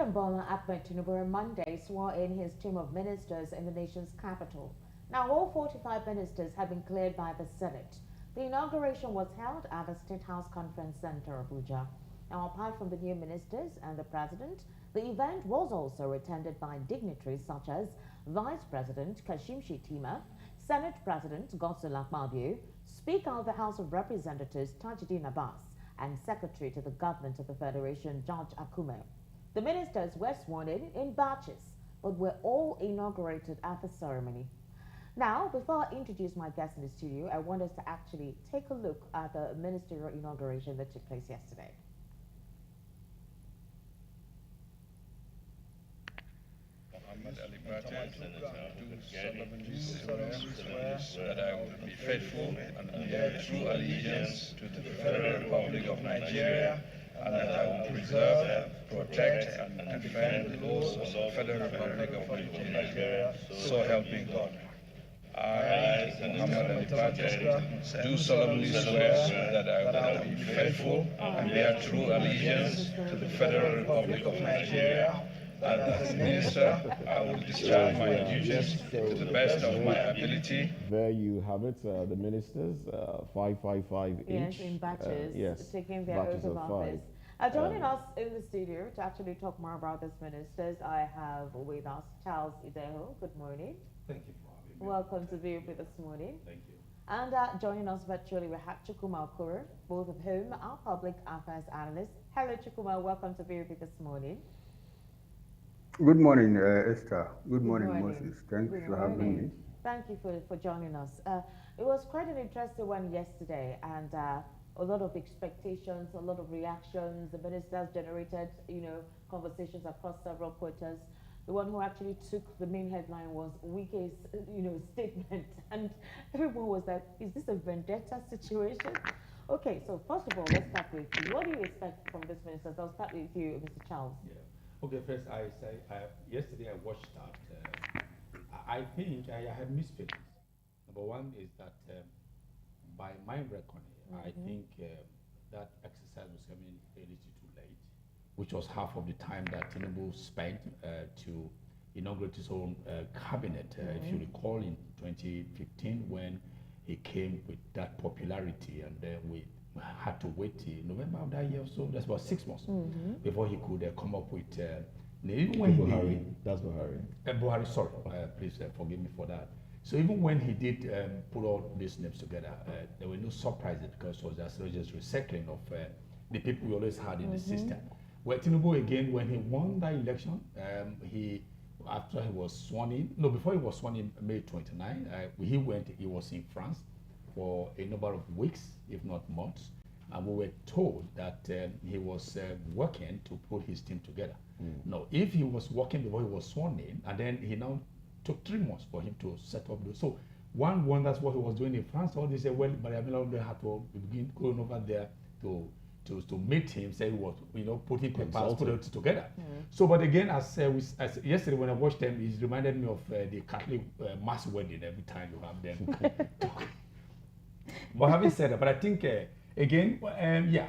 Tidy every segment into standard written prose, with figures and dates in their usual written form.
President Bola Ahmed Tinubu on Monday swore in his team of ministers in the nation's capital. Now, all 45 ministers have been cleared by the Senate. The inauguration was held at the State House Conference Center, Abuja. Now, apart from the new ministers and the president, the event was also attended by dignitaries such as Vice President Kashim Shettima, Senate President Godswill Akpabio, Speaker of the House of Representatives Tajuddin Abbas, and Secretary to the Government of the Federation George Akume. The ministers were sworn in batches, but were all inaugurated at the ceremony. Now, before I introduce my guest in the studio, I want us to actually take a look at the ministerial inauguration that took place yesterday. That I will be faithful and bear true allegiance to the Federal Republic of Nigeria, and that I will preserve, protect, and defend the laws of the Federal Republic of Nigeria, so help me God. I, Muhammad Ali Bajaj, do solemnly swear that I will be faithful and bear true allegiance to the Federal Republic of Nigeria, and as minister, I will discharge my duties to the best of my ability. There you have it, the ministers, 555 each. Yes, in batches, taking their oath of office. Joining us in the studio to actually talk more about these ministers, I have with us Charles Ideho. Good morning. Thank you for having me. Welcome to VOP this morning. Thank you. And joining us virtually, we have Chukuma Okoro, both of whom are public affairs analysts. Hello, Chukuma. Welcome to VOP this morning. Good morning, Esther. Good morning, Moses. Thanks for having me. Thank you for joining us. It was quite an interesting one yesterday, and a lot of expectations, a lot of reactions. The ministers generated, conversations across several quarters. The one who actually took the main headline was Wike's, statement, and everyone was like, "Is this a vendetta situation?" Okay, so first of all, let's start with you. What do you expect from this ministers? I'll start with you, Mr. Charles. Yeah. Okay, first yesterday I watched that. I think I have mixed feelings. Number one is that by my reckoning, I think that exercise was coming a little too late, which was half of the time that Tinubu spent to inaugurate his own cabinet. If you recall, in 2015, when he came with that popularity, and then we had to wait till November of that year or so. That's about 6 months before he could come up with. Even when Buhari, that's Buhari. Buhari, sorry, please forgive me for that. So even when he did put all these names together, there were no surprises because it was just recycling of the people we always had in the system. Well, Tinubu again, when he won that election, after he was sworn in, before he was sworn in May 29, he was in France for a number of weeks, if not months, and we were told that he was working to put his team together. Now, if he was working before he was sworn in, and then he now took 3 months for him to set up those. So one wonders what he was doing in France. All they say, well, but I mean, they had to begin going over there to meet him, say he was, putting papers, put it together. So, but again, as yesterday when I watched them, it reminded me of the Catholic mass wedding every time you have them. But having said that, but I think again,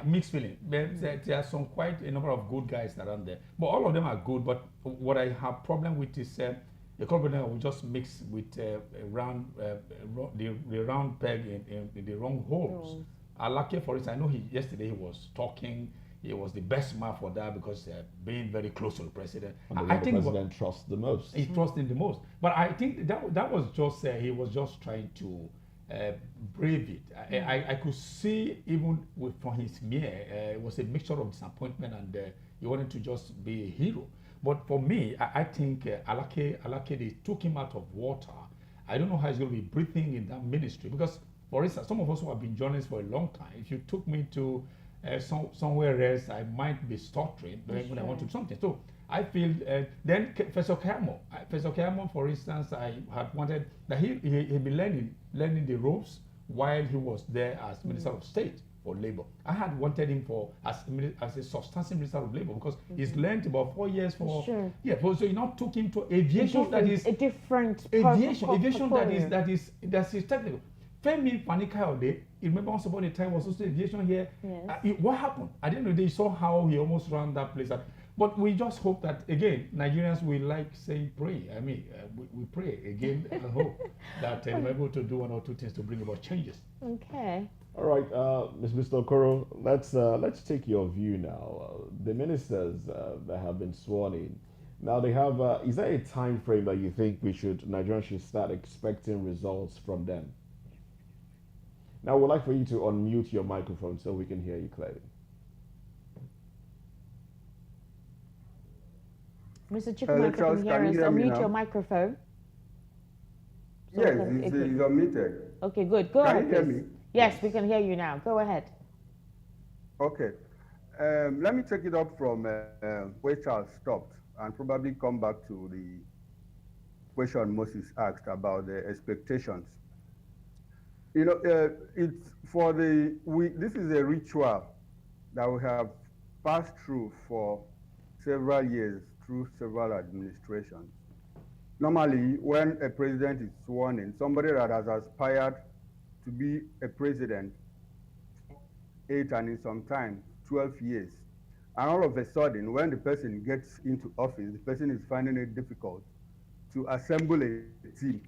mixed feeling. There are some quite a number of good guys around there, but all of them are good. But what I have problem with is the company will just mix with the round peg in the wrong holes. Alake, for instance, I know yesterday he was talking. He was the best man for that because being very close to the president. And I think the president trusts the most. He trusts him the most. But I think that was just he was just trying to brave it. I could see even from his mien, it was a mixture of disappointment and he wanted to just be a hero. But for me, I think Alake, they took him out of water. I don't know how he's going to be breathing in that ministry because, for instance, some of us who have been journalists for a long time, if you took me to somewhere else, I might be stuttering when I want to do something. So I feel then Professor Kayamo, for instance, I had wanted that he'd be learning the ropes while he was there as Minister of State for Labour. I had wanted him as a substantive Minister of Labour because he's learned about 4 years for so he now took him to aviation that is a different aviation that is technical. Femi Fani-Kayode, remember once upon a time was also aviation here. Yes. What happened? I didn't know. They saw how he almost ran that place. But we just hope that, again, Nigerians, we like saying pray. I mean, we pray again and hope that we're able to do one or two things to bring about changes. Okay. All right, Mr. Okoro, let's take your view now. The ministers that have been sworn in, now they have. Is there a time frame that you think Nigerians should start expecting results from them? Now, we'd like for you to unmute your microphone so we can hear you clearly. Mr. Chukwuma, if you can hear us, unmute your microphone. So yes, it's unmuted. Okay, good. Go ahead, Can you hear please. me? Yes, we can hear you now. Go ahead. Okay. Let me take it up from where Charles stopped and probably come back to the question Moses asked about the expectations. You know, it's for this is a ritual that we have passed through for several years through several administrations. Normally, when a president is sworn in, somebody that has aspired to be a president 8 and in some time 12 years, and all of a sudden, when the person gets into office, the person is finding it difficult to assemble a team.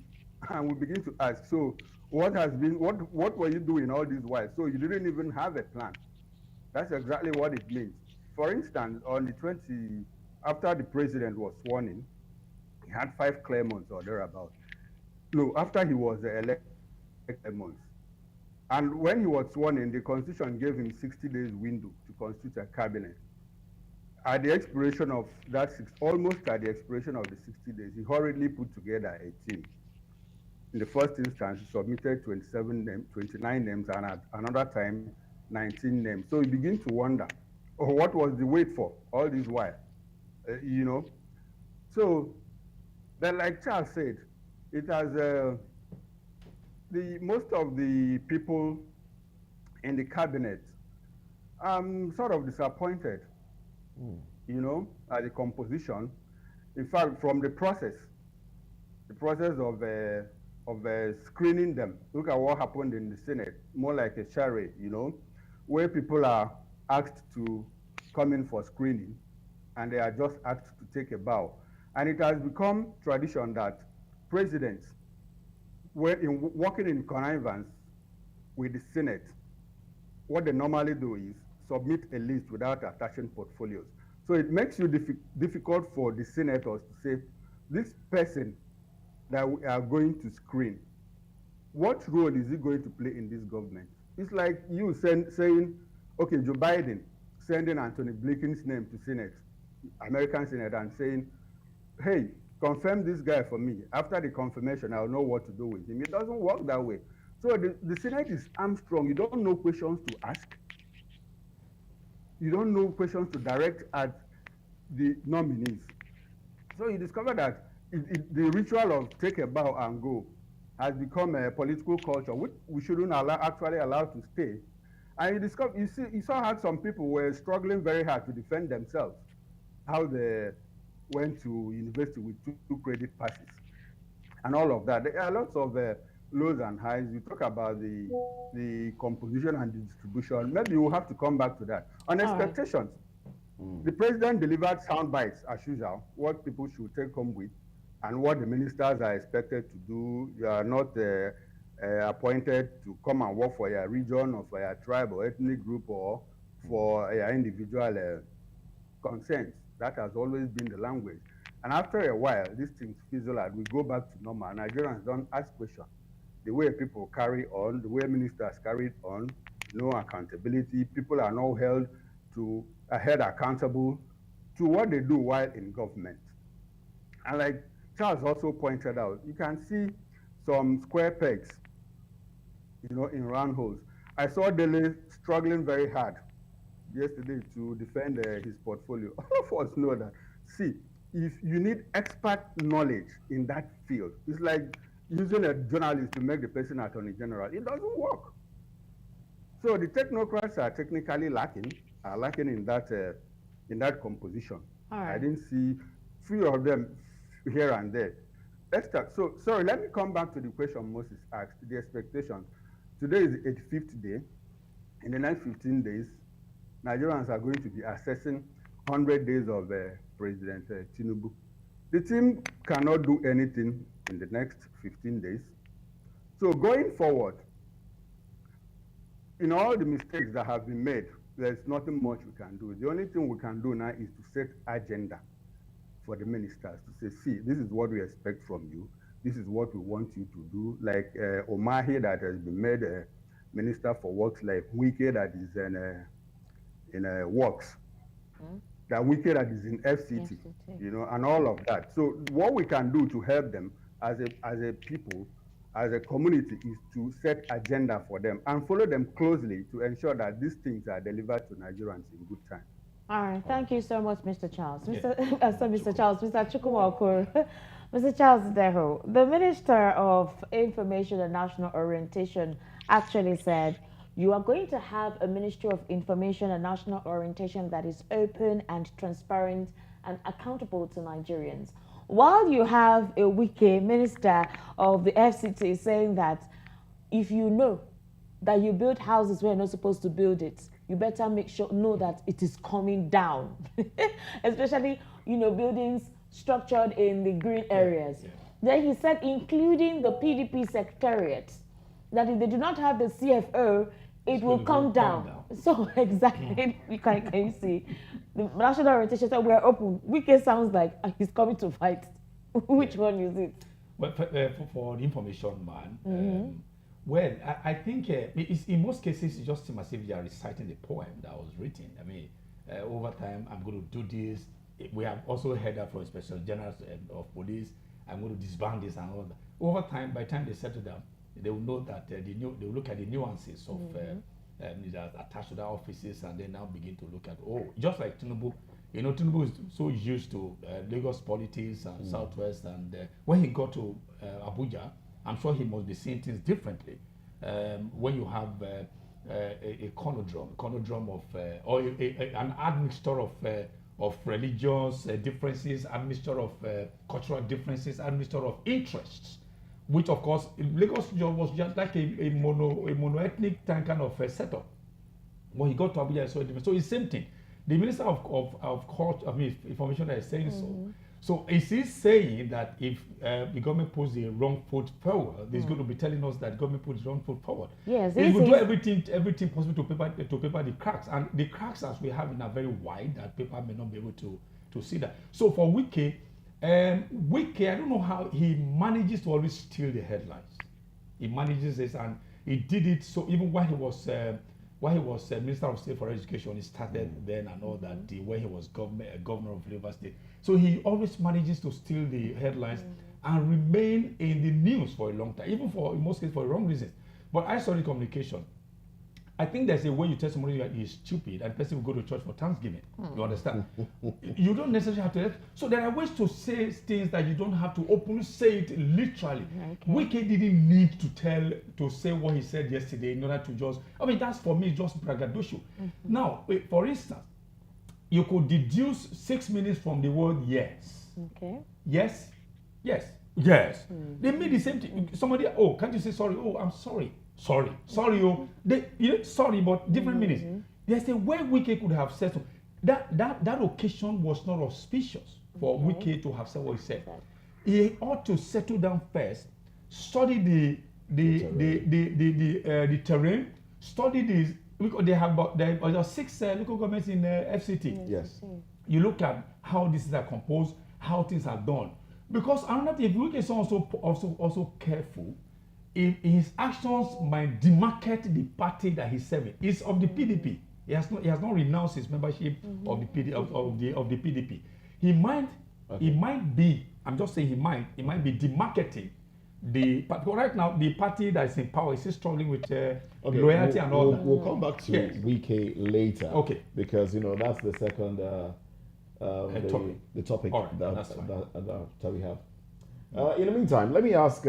And we begin to ask, so what were you doing all this while? So you didn't even have a plan. That's exactly what it means. For instance, on the after the president was sworn in, he had 5 clear months or thereabout. No, after he was elected, 5 months. And when he was sworn in, the constitution gave him 60 days window to constitute a cabinet. At the expiration of that, almost at the expiration of the 60 days, he hurriedly put together a team. In the first instance, he submitted 29 names, and at another time, 19 names. So you begin to wonder, oh, what was the wait for all this while? You know? So, then like Charles said, it has, most of the people in the cabinet, I'm sort of disappointed, you know, at the composition. In fact, from the process of screening them. Look at what happened in the Senate, more like a charade, you know, where people are asked to come in for screening, and they are just asked to take a bow. And it has become tradition that presidents, working in connivance with the Senate, what they normally do is submit a list without attaching portfolios. So it makes you difficult for the senators to say, this person that we are going to screen, what role is he going to play in this government? It's like you saying, okay, Joe Biden sending Anthony Blinken's name to Senate, American Senate, and saying, hey, confirm this guy for me. After the confirmation, I'll know what to do with him. It doesn't work that way. So the Senate is armstrong. You don't know questions to ask. You don't know questions to direct at the nominees. So you discover that the ritual of take a bow and go has become a political culture, which we shouldn't actually allow to stay. And you saw how some people were struggling very hard to defend themselves, how they went to university with 2 credit passes and all of that. There are lots of lows and highs. You talk about the composition and the distribution. Maybe we'll have to come back to that. On expectations, the president delivered sound bites as usual, what people should take home with, and what the ministers are expected to do. You are not appointed to come and work for your region or for your tribe or ethnic group or for your individual concerns. That has always been the language. And after a while, these things fizzle out. We go back to normal. Nigerians don't ask questions. The way people carry on, the way ministers carried on, no accountability. People are now held accountable to what they do while in government. And like Charles also pointed out, you can see some square pegs, you know, in round holes. I saw Dele struggling very hard yesterday to defend his portfolio. All of us know that. See, if you need expert knowledge in that field, it's like using a journalist to make the person attorney general. It doesn't work. So the technocrats are technically lacking in that composition. Right. I didn't see few of them here and there. So sorry, let me come back to the question Moses asked, the expectation. Today is the 85th day. In the next 15 days, Nigerians are going to be assessing 100 days of President Tinubu. The team cannot do anything in the next 15 days. So going forward, in all the mistakes that have been made, there's nothing much we can do. The only thing we can do now is to set agenda for the ministers to say, see, this is what we expect from you. This is what we want you to do. Like Omahi that has been made Minister for Works, like Wike that is in Works, that Wike that is in FCT, you know, and all of that. So what we can do to help them as a people, as a community, is to set agenda for them and follow them closely to ensure that these things are delivered to Nigerians in good time. All right, thank you so much, Mr. Charles. Mr. Charles, Mr. Chukwumaokoro, Mr. Charles Deho, the Minister of Information and National Orientation actually said, you are going to have a Ministry of Information and National Orientation that is open and transparent and accountable to Nigerians. While you have a Wike Minister of the FCT saying that if you know that you build houses where you're not supposed to build it, you better know that it is coming down. Especially, you know, buildings structured in the green areas. Yeah. Then he said, including the PDP secretariat, that if they do not have the CFO, it will come down. So exactly, you can you see, the national orientation said we're open. Wike sounds like he's coming to fight. Which one is it? Well, for the information man, well, I think it's, in most cases it just seems as if you are reciting the poem that was written. I mean, over time I'm going to do this. We have also heard that from Special Generals of Police. I'm going to disband this and all that. Over time, by the time they settle down, they will know that they will look at the nuances of that attached to their offices, and then now begin to look at, just like Tinubu. You know, Tinubu is so used to Lagos politics and Southwest, and when he got to Abuja, I'm sure he must be seeing things differently. When you have a conundrum of, or an admixture of religious differences, admixture of cultural differences, admixture of interests, which of course Lagos was just like a mono-ethnic kind of setup. When he got to Abuja, it's so different. So it's the same thing. The Minister of Culture, Information is saying so. So is he saying that if the government puts the wrong foot forward, he's going to be telling us that government puts the wrong foot forward? Yes. He will do everything possible to paper the cracks, and the cracks as we have in are very wide that paper may not be able to see that. So for Wike, I don't know how he manages to always steal the headlines. He manages this, and he did it. So even while he was Minister of State for Education, he started then and all that. When he was governor of Rivers State, so he always manages to steal the headlines and remain in the news for a long time, even in most cases for the wrong reasons. But I saw the communication. I think there's a way you tell somebody that he's stupid, and the person will go to church for Thanksgiving. You understand? You don't necessarily have to. So there are ways to say things that you don't have to openly say it literally. Okay. Wike didn't need to say what he said yesterday in order to just. I mean, that's for me just braggadocio. Now, for instance, you could deduce 6 minutes from the word yes. Okay. Yes. Yes. Yes. They made the same thing. Somebody, can't you say sorry? I'm sorry. Sorry, sorry, but different meanings. There's a way Wike could have said so. That occasion was not auspicious for Wike to have said what he said. He ought to settle down first, study the terrain, study this. Because there are 6 local governments in FCT. Yes. You look at how these are composed, how things are done. Because another thing, if Wike is also careful, if his actions might demarcate the party that he's serving. It's of the PDP. He has not renounced his membership of the PDP. He might be. I'm just saying he might be demarcating but right now the party that is in power is still struggling with loyalty and all that. We'll come back to Wike later. Okay. Because that's the second the topic right, that we have. In the meantime, let me ask.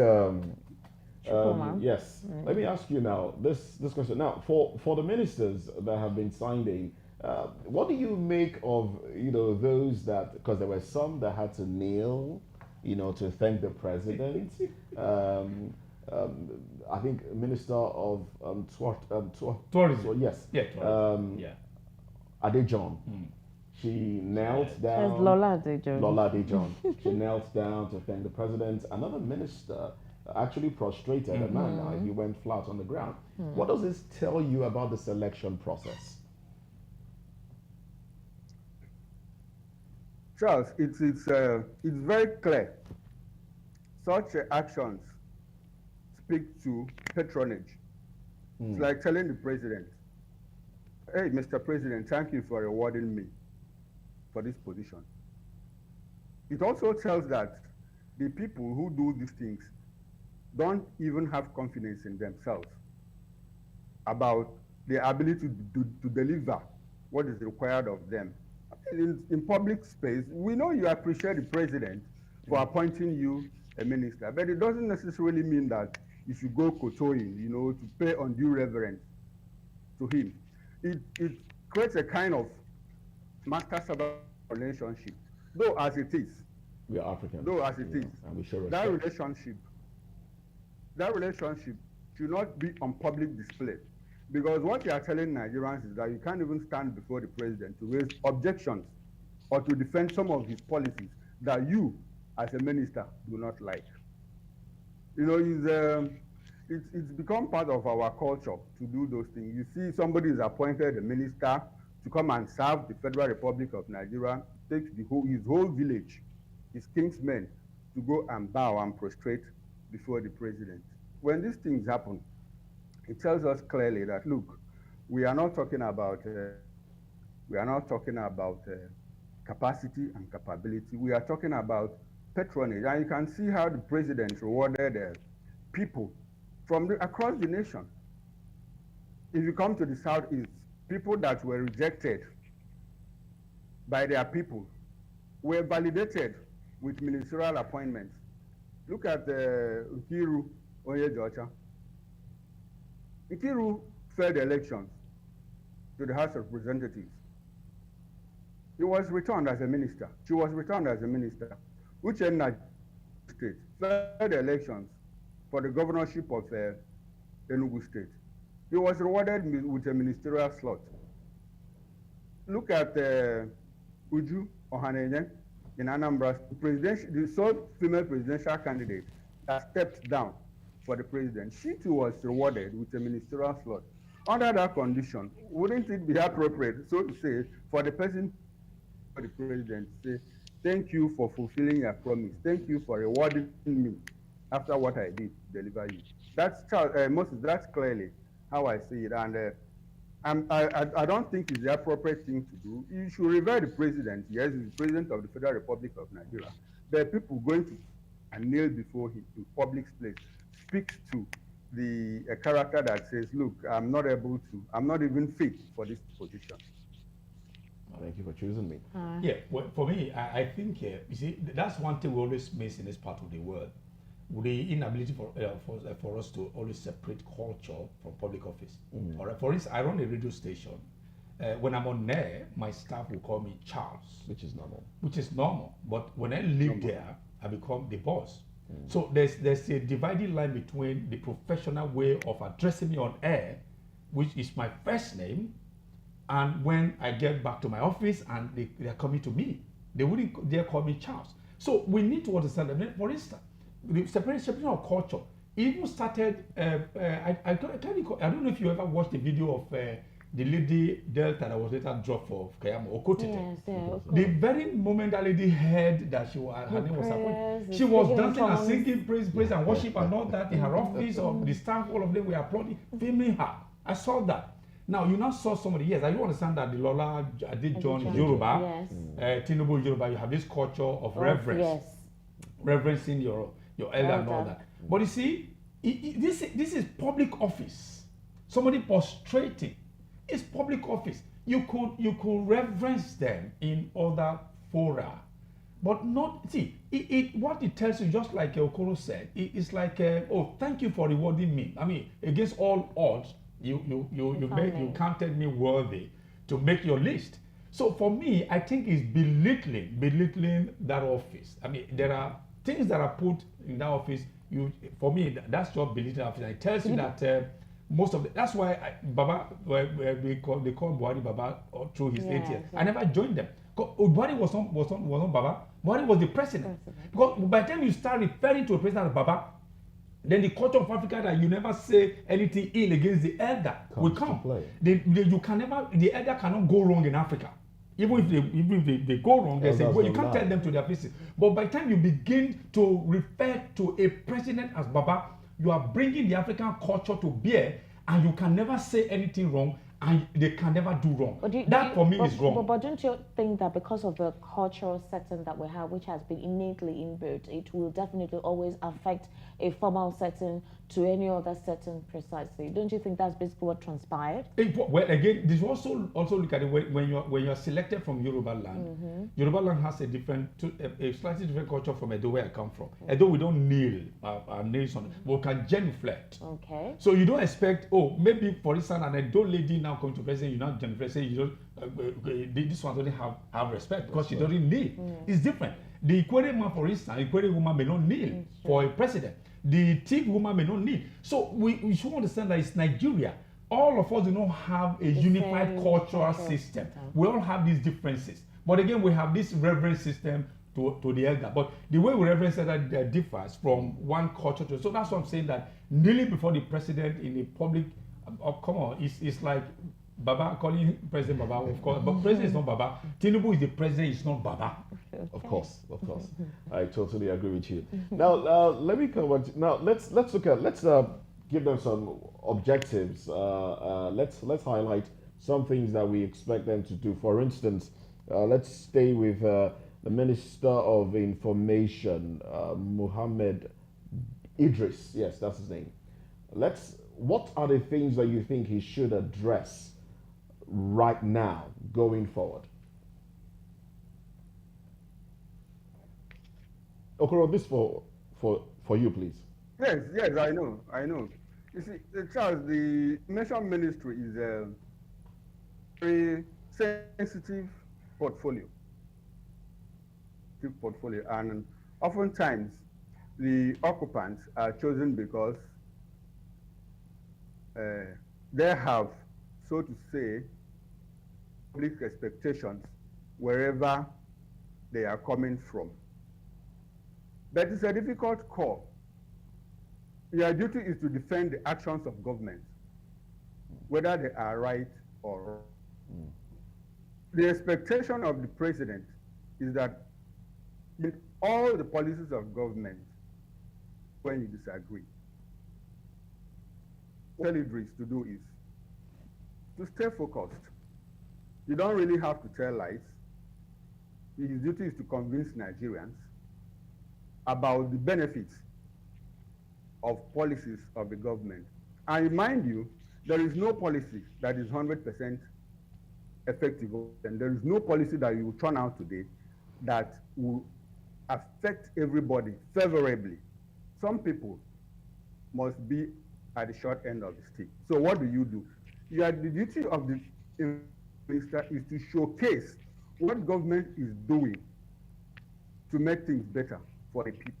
Let me ask you now this question. Now, for the ministers that have been signed in, what do you make of those that, because there were some that had to kneel, to thank the president. I think Minister of Tourism. Yes. Yeah. Adejon. She knelt As down. Lola Adejo. Lola Adejon. She knelt down to thank the president. Another minister actually prostrated a man. He went flat on the ground. What does this tell you about the selection process? Charles, it's very clear. Such actions speak to patronage. It's like telling the president, hey, Mr. President, thank you for rewarding me for this position. It also tells that the people who do these things don't even have confidence in themselves about the ability to deliver what is required of them. In public space, we know you appreciate the president for appointing you a minister, but it doesn't necessarily mean that you should go kowtowing, to pay undue reverence to him. It creates a kind of master-servant relationship, though as it is. We are Africans. Though as it is, and we show that respect. relationship should not be on public display. Because what you are telling Nigerians is that you can't even stand before the president to raise objections or to defend some of his policies that you, as a minister, do not like. It's become part of our culture to do those things. You see somebody is appointed a minister to come and serve the Federal Republic of Nigeria, takes his whole village, his kinsmen, to go and bow and prostrate before the president. When these things happen, it tells us clearly that, look, we are not talking about capacity and capability. We are talking about patronage, and you can see how the president rewarded people from across the nation. If you come to the southeast, people that were rejected by their people were validated with ministerial appointments. Look at Nkiru Onyejocha. Nkiru failed elections to the House of Representatives. He was returned as a minister. She was returned as a minister. Uchenna State failed elections for the governorship of Enugu State. He was rewarded with a ministerial slot. Look at Uju Ohanenye in Anambra, the sole female presidential candidate that stepped down for the president. She too was rewarded with a ministerial slot. Under that condition, wouldn't it be appropriate, so to say, for the person, for the president, to say, thank you for fulfilling your promise. Thank you for rewarding me after what I did to deliver you. That's Moses. That's clearly how I see it, and I don't think it's the appropriate thing to do. You should revere the president. Yes, he's the president of the Federal Republic of Nigeria. There are people going to and kneel before him in public place speaks to the character that says, look, I'm not even fit for this position. Thank you for choosing me. Yeah, well, for me, I think, you see, that's one thing we always miss in this part of the world. The inability for us to always separate culture from public office. All right, for instance, I run a radio station. When I'm on air, my staff will call me Charles. Which is normal. Which is normal. But when I leave there, I become the boss. So there's a dividing line between the professional way of addressing me on air, which is my first name, and when I get back to my office and they're coming to me. They wouldn't dare call me Charles. So we need to understand that, for instance, the separation of culture even started, I don't know if you ever watched the video of the lady Delta that was later dropped for Kayamo Okotite. Yes, The very moment that lady heard that her name was appointed, she was dancing and singing praise and worship and all that in her office, or the staff, all of them were applauding, filming her. I saw that. Now, you now saw somebody, yes, I do understand that the Lola Adejon is Yoruba, Tinubu Yoruba, you have this culture of reverence, reverencing your elder and all that. But you see, this is public office. Somebody prostrating. It's public office. You could reverence them in other fora, but not, see, what it tells you, just like Okoro said, it's like, oh, thank you for rewarding me. I mean, against all odds, you counted me worthy to make your list. So for me, I think it's belittling that office. I mean, there are things that are put in that office. For me, that's your belittling office. It tells you that most of that's why Baba, they call Buhari Baba through his 8 years. I never joined them. Buhari was not Baba. Buhari was the president. Because by the time you start referring to a president as Baba, then the culture of Africa that you never say anything ill against the elder will come. You can never, the elder cannot go wrong in Africa. Even if they go wrong, they say, well, you can't tell them to their faces. But by the time you begin to refer to a president as Baba, you are bringing the African culture to bear, and you can never say anything wrong, and they can never do wrong. For me is wrong. But don't you think that because of the cultural setting that we have, which has been innately inbuilt, it will definitely always affect a formal setting to any other setting precisely? Don't you think that's basically what transpired? Well, again, this also look at it when you're selected from Yoruba land. Yoruba land has a slightly different culture from Edo, where I come from. Edo, we don't kneel our nails on, we can genuflect. Okay. So you don't expect, maybe for instance, an Edo lady now come to president, you not genuflect, say you don't. This one doesn't have respect because she doesn't kneel. It's different. The Ikwere man, for instance, Ikwere woman may not kneel for a president. The Tiv woman may not kneel. So we should understand that it's Nigeria. All of us do not have a unified cultural system. We all have these differences. But again, we have this reverence system to the elder. But the way we reverence that differs from one culture to. So that's what I'm saying, that kneeling before the president in a public, come on, it's like Baba calling President Baba, of course, but President is not Baba. Tinubu is the president, it's not Baba. Of course. I totally agree with you. Now, let me come back. Now, let's give them some objectives. Let's highlight some things that we expect them to do. For instance, let's stay with the Minister of Information, Mohammed Idris. Yes, that's his name. What are the things that you think he should address right now, going forward? Okoro, this for you, please. Yes, I know. You see, Charles, the Information Ministry is a very sensitive portfolio. And oftentimes the occupants are chosen because they have, so to say, public expectations wherever they are coming from. But it's a difficult call. Your duty is to defend the actions of government, whether they are right or wrong. The expectation of the president is that in all the policies of government, when you disagree, what Idris to do is to stay focused. You don't really have to tell lies. His duty is to convince Nigerians about the benefits of policies of the government. And remind you, there is no policy that is 100% effective, and there is no policy that you will turn out today that will affect everybody favorably. Some people must be at the short end of the stick. So what do? The duty of the minister is to showcase what government is doing to make things better for the people.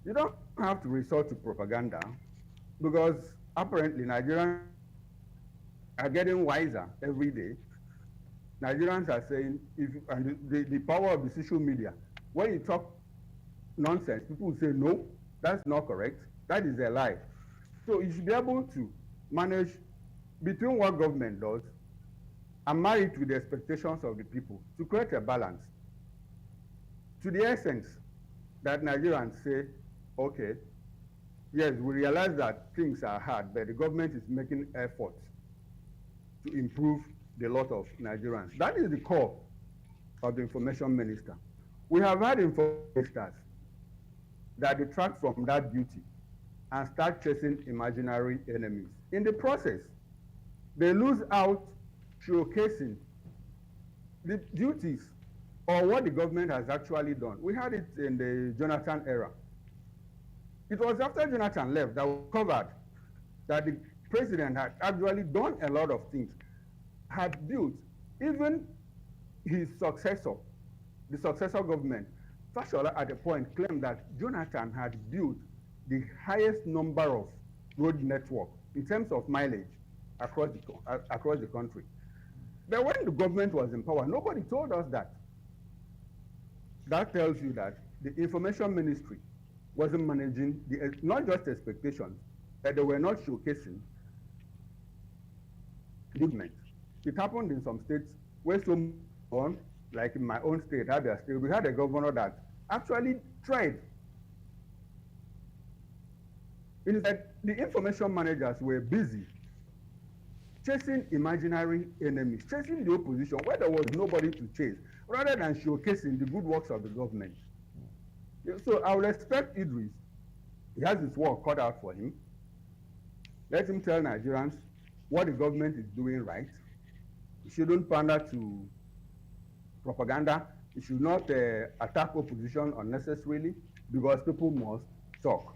You don't have to resort to propaganda, because apparently Nigerians are getting wiser every day. Nigerians are saying, and the power of the social media, when you talk nonsense, people will say, no, that's not correct, that is a lie. So you should be able to manage between what government does and marry it with the expectations of the people to create a balance. To the essence that Nigerians say, okay, yes, we realize that things are hard, but the government is making efforts to improve the lot of Nigerians. That is the core of the information minister. We have had information ministers that detract from that duty and start chasing imaginary enemies. In the process, they lose out showcasing the duties or what the government has actually done. We had it in the Jonathan era. It was after Jonathan left that we covered that the president had actually done a lot of things, had built, even his successor, the successor government, Fashola at a point claimed that Jonathan had built the highest number of road network in terms of mileage across the country. Then when the government was in power, nobody told us that. That tells you that the information ministry wasn't managing the not just expectations, that they were not showcasing movement. It happened in some states where so on, like in my own state, Abia State, we had a governor that actually tried. Instead, the information managers were busy chasing imaginary enemies, chasing the opposition where there was nobody to chase, rather than showcasing the good works of the government. So I will expect Idris. He has his work cut out for him. Let him tell Nigerians what the government is doing right. He shouldn't pander to propaganda. He should not attack opposition unnecessarily, because people must talk.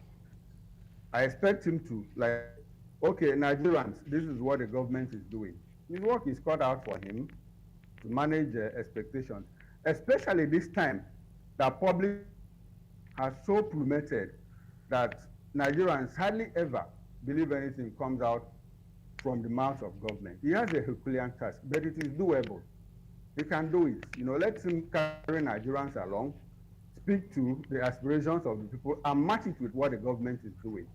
I expect him to, like, okay, Nigerians, this is what the government is doing. His work is cut out for him to manage expectations, especially this time that public has so plummeted that Nigerians hardly ever believe anything comes out from the mouth of government. He has a Herculean task, but it is doable. He can do it. Let him carry Nigerians along, speak to the aspirations of the people, and match it with what the government is doing.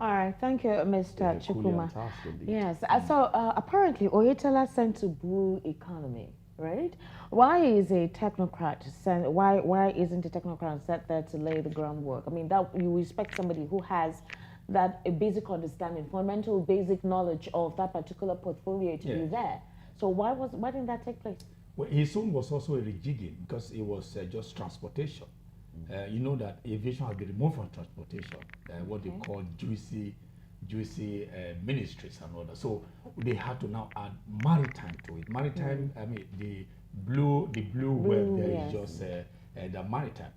All right, thank you, Mr. Chukwuma. Yes, so apparently Oyetola sent to boo economy, right? Why is a technocrat sent? Why isn't a technocrat set there to lay the groundwork? I mean, that you respect somebody who has that a basic understanding, fundamental basic knowledge of that particular portfolio to be there. So why didn't that take place? Well, his own was also a rejigging because it was just transportation. You know that aviation has been removed from transportation, what they call juicy ministries and all that. So they had to now add maritime to it. Maritime, I mean the blue web there is just the maritime,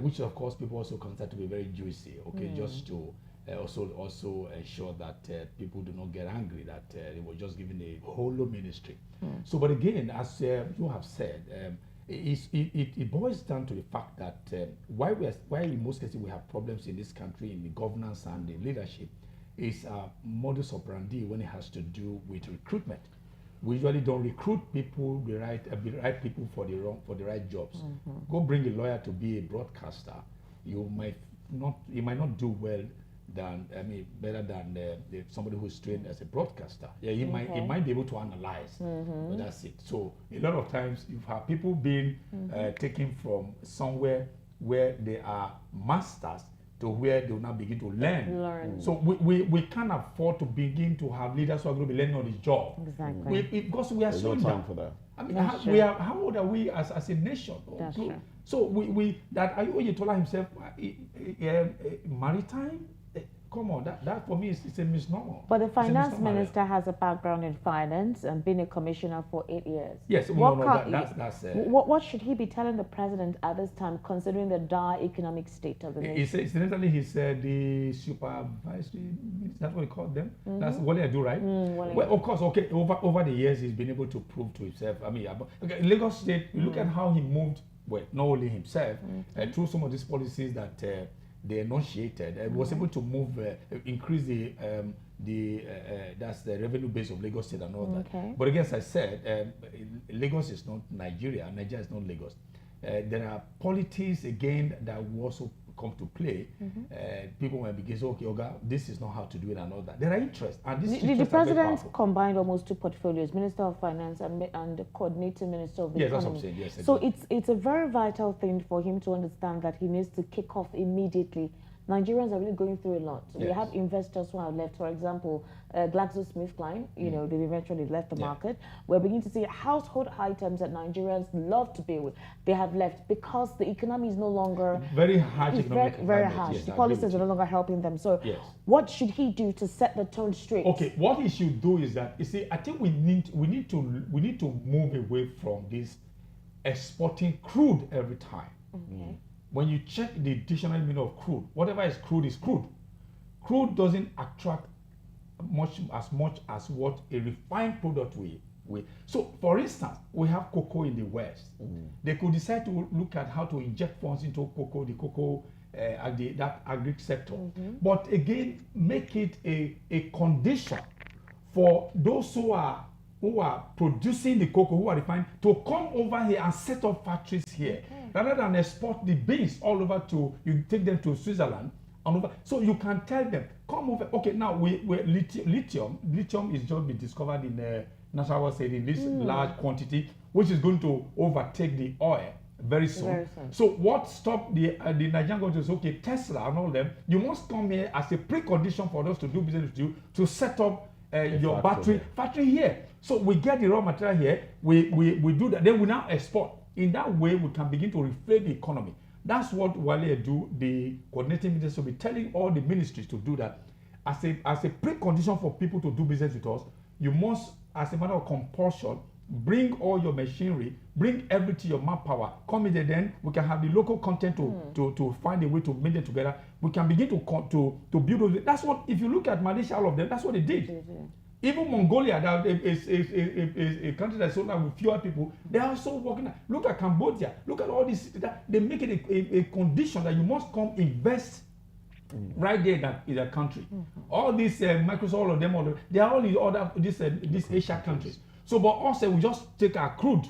which of course people also consider to be very juicy. Okay, just to also ensure that people do not get angry that they were just given a hollow ministry. So, but again, as you have said. It boils down to the fact that why in most cases we have problems in this country in the governance and the leadership is modus operandi when it has to do with recruitment. We usually don't recruit people the right people for the right jobs. Go bring a lawyer to be a broadcaster. You might not do well better than somebody who's trained as a broadcaster. Yeah, he might be able to analyze, but that's it. So a lot of times you have people being taken from somewhere where they are masters to where they will now begin to learn. So we can't afford to begin to have leaders who are going to be learning on the job. Exactly. Because we are There's so no time for that. I mean, how old are we as a nation? That's true. So that Oyetola himself, maritime. Come on, that for me is a misnomer. But the finance minister has a background in finance and been a commissioner for 8 years. Yes, what should he be telling the president at this time, considering the dire economic state of the nation? Incidentally, he said the supervisory, that's what he called them. That's what they do, right? Well, of course, okay. Over the years, he's been able to prove to himself. I mean, Lagos State. Look at how he moved. Well, not only himself, through some of these policies that. They enunciated, was able to move, increase that's the revenue base of Lagos State and all that. But again, as I said, Lagos is not Nigeria. Nigeria is not Lagos. There are politics again that will also come to play. People might begin to say, okay, Oga, this is not how to do it and all that. There are interests. And the president combined almost two portfolios, Minister of Finance and the coordinating Minister of the Economy. That's what I'm saying. Yes, exactly. So it's a very vital thing for him to understand that he needs to kick off immediately. Nigerians are really going through a lot. We have investors who have left. For example, GlaxoSmithKline, they've eventually left the market. We're beginning to see household items that Nigerians love to be with. They have left because the economy is no longer very harsh. Very harsh. Yes, the policies are no longer helping them. So, what should he do to set the tone straight? Okay, what he should do is that I think we need to move away from this exporting crude every time. When you check the dictionary meaning of crude, whatever is crude is crude. Crude doesn't attract much as what a refined product will. So, for instance, we have cocoa in the West. They could decide to look at how to inject funds into the cocoa, that agri sector. But again, make it a condition for those who are who are producing the cocoa, who are refined, to come over here and set up factories here, rather than export the beans all over to, you take them to Switzerland and over. So you can tell them, come over. Okay, now we lithium is just been discovered in Nasarawa State in this large quantity, which is going to overtake the oil very soon. So what stopped the Nigerian government is, okay, Tesla and all them, you must come here as a precondition for us to do business with you, to set up your factory here. So we get the raw material here, we do that, then we now export. In that way, we can begin to reflate the economy. That's what Wale do, the coordinating minister will be telling all the ministries to do that. As a precondition for people to do business with us, you must, as a matter of compulsion, bring all your machinery, bring everything, your manpower, come in there, then we can have the local content to find a way to make them together. We can begin to build those. That's what, if you look at Malaysia, all of them, that's what they did. Even Mongolia, that is a country that's so now with fewer people, they are also working. Look at Cambodia, look at all this, they make it a condition that you must come invest right there in that country. All these Microsoft, all of them, they are all in other these Asia countries. So, but also we just take our crude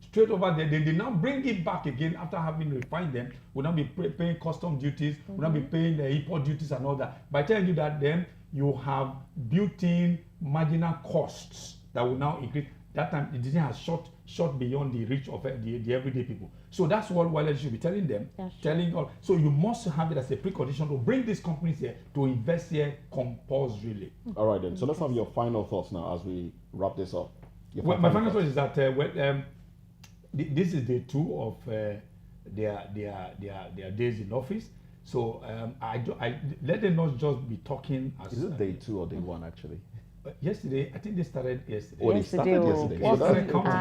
straight over there. They now bring it back again after having refined them. We'll now be paying custom duties. We'll now be paying import duties and all that. By telling you that, then you have built-in marginal costs that will now increase. That time, the decision has shot beyond the reach of the everyday people. So that's what Wale should be telling them, telling all. So you must have it as a precondition to bring these companies here to invest here compulsorily. All right, then. So let's have your final thoughts now as we wrap this up. Well, my final thought is that this is day 2 of their days in office. So I let them not just be talking. Is it day 2 or day 1 actually? Yesterday, I think they started yesterday. Oh, they started yesterday.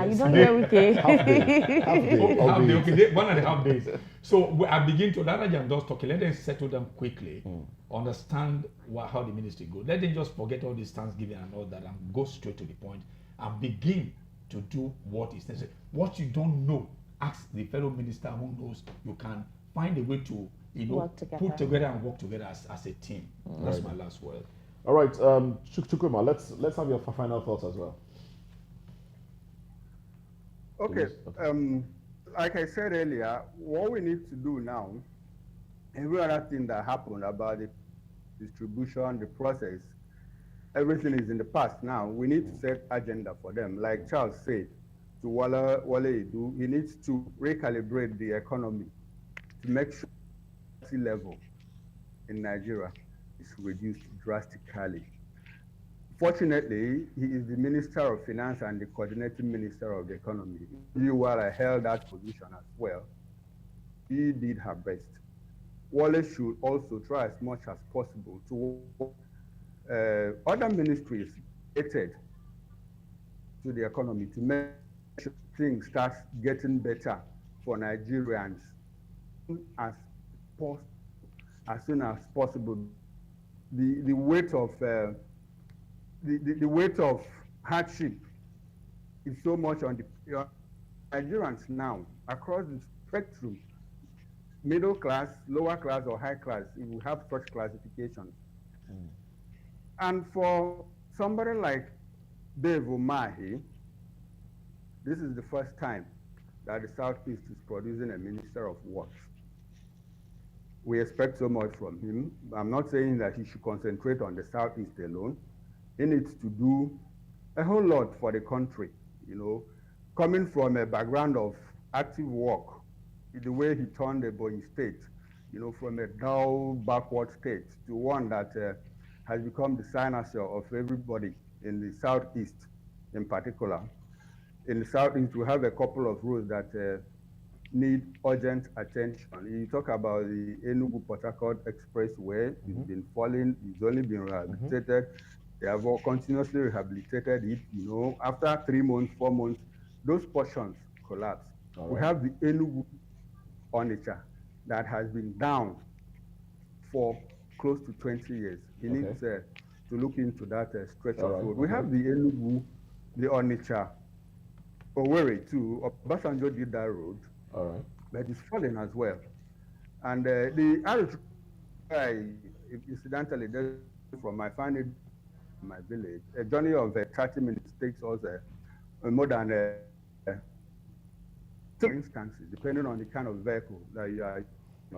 You don't hear okay. Half day. Half day. Okay, 1.5 days. So I begin to, rather than just talking, let them settle them quickly, understand how the ministry goes. Let them just forget all this Thanksgiving and all that and go straight to the point and begin to do what is necessary. What you don't know, ask the fellow minister who knows. You can find a way to put together and work together as a team. That's my last word. All right, Chukwuma, let's have your final thoughts as well. Okay, like I said earlier, what we need to do now, every other thing that happened about the distribution, the process, everything is in the past now. We need to set agenda for them. Like Charles said, to Wale Edu, he needs to recalibrate the economy to make sure the level in Nigeria is reduced drastically. Fortunately, he is the Minister of Finance and the coordinating Minister of the Economy. Wale held that position as well. He did her best. Wale should also try as much as possible to other ministries related to the economy to make sure things start getting better for Nigerians as soon as possible. The weight of the weight of hardship is so much on the Nigerians now across the spectrum, middle class, lower class, or high class. You have such classifications. And for somebody like Dave Umahi, this is the first time that the Southeast is producing a Minister of Works. We expect so much from him. I'm not saying that he should concentrate on the Southeast alone. He needs to do a whole lot for the country, coming from a background of active work, the way he turned Ebonyi State, from a dull, backward state to one that has become the cynosure of everybody in the Southeast in particular. In the Southeast, we have a couple of roads that need urgent attention. You talk about the Enugu-Port Harcourt Expressway. It's been falling, it's only been rehabilitated. They have all continuously rehabilitated it. After 3 months, 4 months, those portions collapse. We have the Enugu-Onitsha that has been down for close to 20 years. He needs to look into that stretch of road. We have the Enugu, the Onitsha, Owerri too. Obasanjo did that road. But it's falling as well. And the other, incidentally, from I find it my village. A journey of 30 minutes takes us more than 3 instances, depending on the kind of vehicle that you are.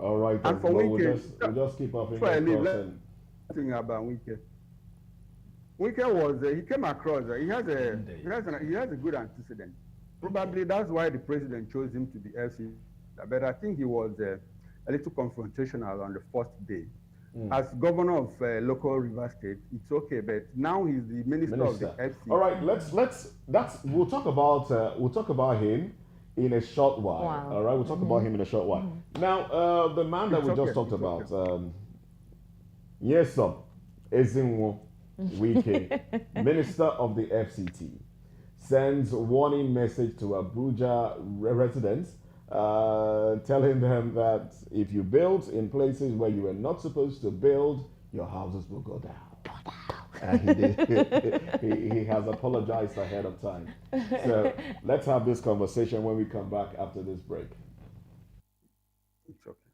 All right, And then. for Well, Wike, we'll just keep our that's why I fingers leave. crossed. Let's think about Wike. Wike was he came across he has a good antecedent. Probably that's why the president chose him to be FC. But I think he was a little confrontational on the first day. As governor of local River State, it's okay, but now he's the minister of the FC. All right, we'll talk about him in a short while. Wow. All right, we'll talk about him in a short while. Now, the man that we just talked about, yes, sir, Ezinwo Wike, Minister of the FCT, sends warning message to Abuja residents, telling them that if you build in places where you were not supposed to build, your houses will go down. And he has apologized ahead of time. So let's have this conversation when we come back after this break. It's okay.